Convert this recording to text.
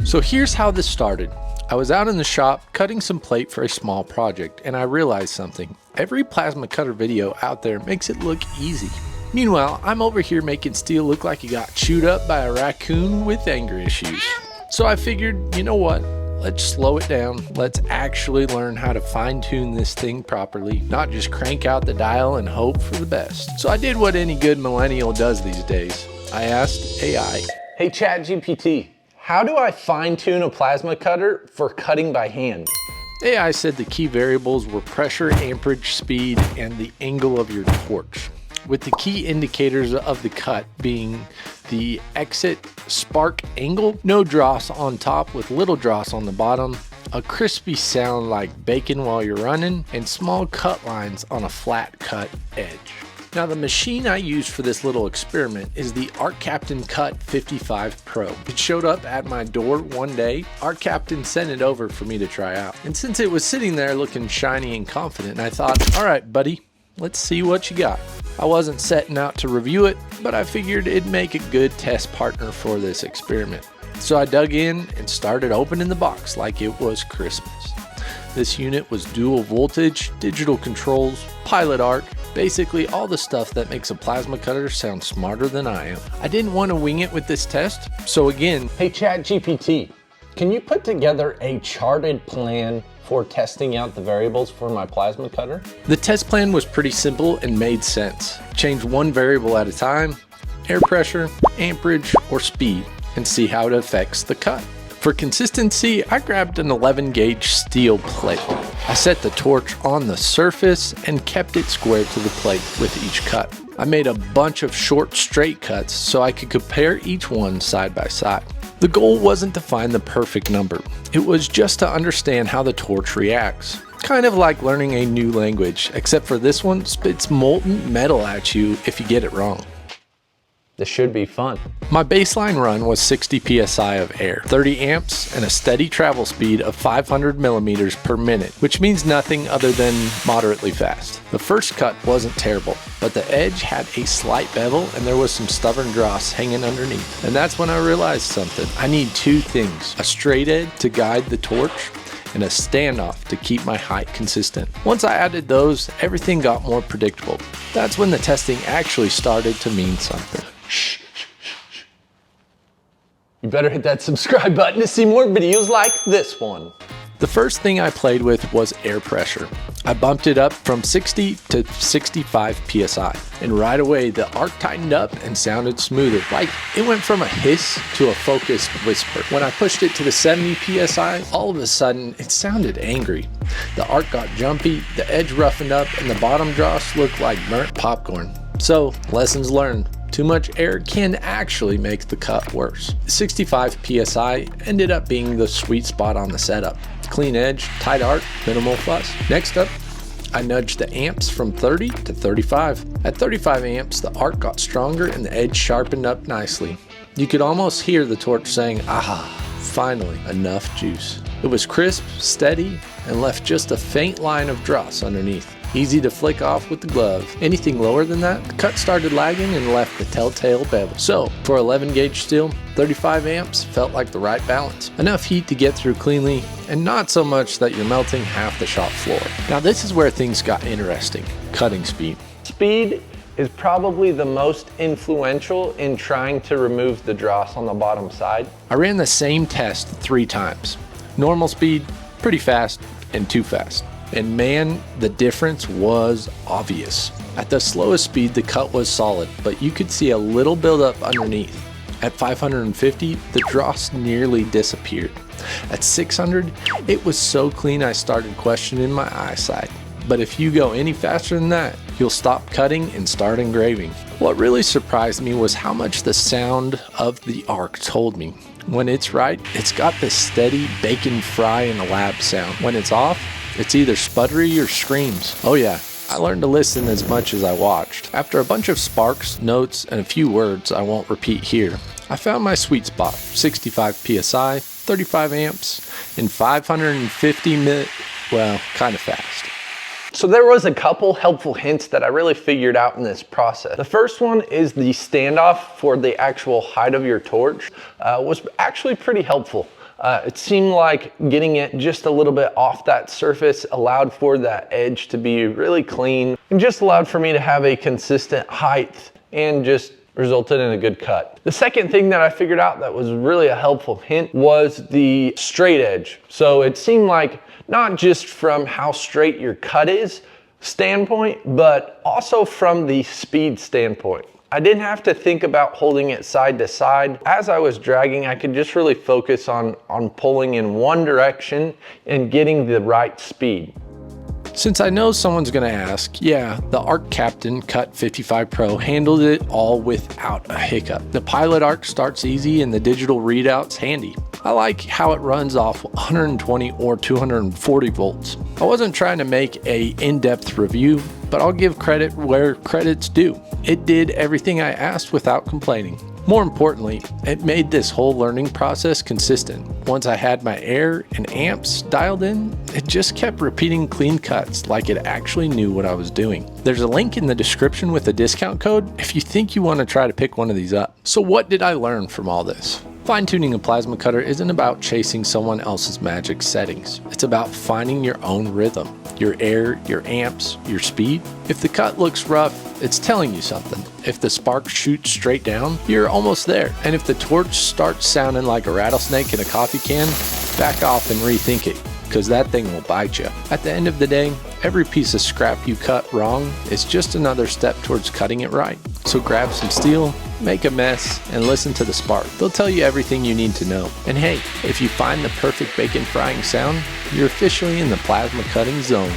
So here's how this started. I was out in the shop cutting some plate for a small project, and I realized something. Every plasma cutter video out there makes it look easy. Meanwhile, I'm over here making steel look like it got chewed up by a raccoon with anger issues. So I figured, you know what? Let's slow it down. Let's actually learn how to fine-tune this thing properly, not just crank out the dial and hope for the best. So I did what any good millennial does these days. I asked AI, Hey ChatGPT, how do I fine-tune a plasma cutter for cutting by hand? AI said the key variables were pressure, amperage, speed, and the angle of your torch, with the key indicators of the cut being the exit spark angle, no dross on top with little dross on the bottom, a crispy sound like bacon while you're running, and small cut lines on a flat cut edge. Now the machine I used for this little experiment is the Art Captain CUT55PRO. It showed up at my door one day. Art Captain sent it over for me to try out. And since it was sitting there looking shiny and confident, I thought, all right, buddy, let's see what you got. I wasn't setting out to review it, but I figured it'd make a good test partner for this experiment. So I dug in and started opening the box like it was Christmas. This unit was dual voltage, digital controls, pilot arc, basically all the stuff that makes a plasma cutter sound smarter than I am. I didn't want to wing it with this test, so again, Hey ChatGPT, can you put together a charted plan for testing out the variables for my plasma cutter? The test plan was pretty simple and made sense. Change one variable at a time, air pressure, amperage, or speed, and see how it affects the cut. For consistency, I grabbed an 11 gauge steel plate. I set the torch on the surface and kept it square to the plate with each cut. I made a bunch of short straight cuts so I could compare each one side by side. The goal wasn't to find the perfect number. It was just to understand how the torch reacts. Kind of like learning a new language, except for this one spits molten metal at you if you get it wrong. This should be fun. My baseline run was 60 psi of air, 30 amps, and a steady travel speed of 500 millimeters per minute, which means nothing other than moderately fast. The first cut wasn't terrible, but the edge had a slight bevel and there was some stubborn dross hanging underneath. And that's when I realized something. I need two things: a straight edge to guide the torch and a standoff to keep my height consistent. Once I added those, everything got more predictable. That's when the testing actually started to mean something. You better hit that subscribe button to see more videos like this one. The first thing I played with was air pressure. I bumped it up from 60 to 65 psi, and right away the arc tightened up and sounded smoother. Like it went from a hiss to a focused whisper. When I pushed it to the 70 psi, all of a sudden it sounded angry. The arc got jumpy, the edge roughened up, and the bottom dross looked like burnt popcorn. So, lessons learned. Too much air can actually make the cut worse. 65 psi ended up being the sweet spot on the setup. Clean edge, tight arc, minimal fuss. Next up, I nudged the amps from 30 to 35. At 35 amps, the arc got stronger and the edge sharpened up nicely. You could almost hear the torch saying, "Aha, finally, enough juice." It was crisp, steady, and left just a faint line of dross underneath. Easy to flick off with the glove. Anything lower than that, the cut started lagging and left the telltale bevel. So, for 11 gauge steel, 35 amps felt like the right balance. Enough heat to get through cleanly, and not so much that you're melting half the shop floor. Now this is where things got interesting. Cutting speed. Speed is probably the most influential in trying to remove the dross on the bottom side. I ran the same test 3 times. Normal speed, pretty fast, and too fast. And man, the difference was obvious. At the slowest speed, the cut was solid, but you could see a little buildup underneath. At 550, the dross nearly disappeared. At 600, it was so clean I started questioning my eyesight. But if you go any faster than that, you'll stop cutting and start engraving. What really surprised me was how much the sound of the arc told me. When it's right, it's got this steady bacon fry in the lab sound. When it's off, it's either sputtery or screams. Oh yeah, I learned to listen as much as I watched. After a bunch of sparks, notes, and a few words I won't repeat here, I found my sweet spot: 65 psi, 35 amps, and 550 well, kind of fast. So there was a couple helpful hints that I really figured out in this process. The first one is the standoff for the actual height of your torch was actually pretty helpful. It seemed like getting it just a little bit off that surface allowed for that edge to be really clean and just allowed for me to have a consistent height and just resulted in a good cut. The second thing that I figured out that was really a helpful hint was the straight edge. So it seemed like not just from how straight your cut is standpoint, but also from the speed standpoint. I didn't have to think about holding it side to side. As I was dragging, I could just really focus on pulling in one direction and getting the right speed. Since I know someone's gonna ask, yeah, the Arc Captain CUT55PRO handled it all without a hiccup. The pilot arc starts easy and the digital readout's handy. I like how it runs off 120 or 240 volts. I wasn't trying to make a in-depth review, but I'll give credit where credit's due. It did everything I asked without complaining. More importantly, it made this whole learning process consistent. Once I had my air and amps dialed in, it just kept repeating clean cuts like it actually knew what I was doing. There's a link in the description with a discount code if you think you want to try to pick one of these up. So what did I learn from all this? Fine-tuning a plasma cutter isn't about chasing someone else's magic settings. It's about finding your own rhythm, your air, your amps, your speed. If the cut looks rough, it's telling you something. If the spark shoots straight down, you're almost there. And if the torch starts sounding like a rattlesnake in a coffee can, back off and rethink it, because that thing will bite you. At the end of the day, every piece of scrap you cut wrong is just another step towards cutting it right. So grab some steel, make a mess, and listen to the spark. They'll tell you everything you need to know. And hey, if you find the perfect bacon frying sound, you're officially in the plasma cutting zone.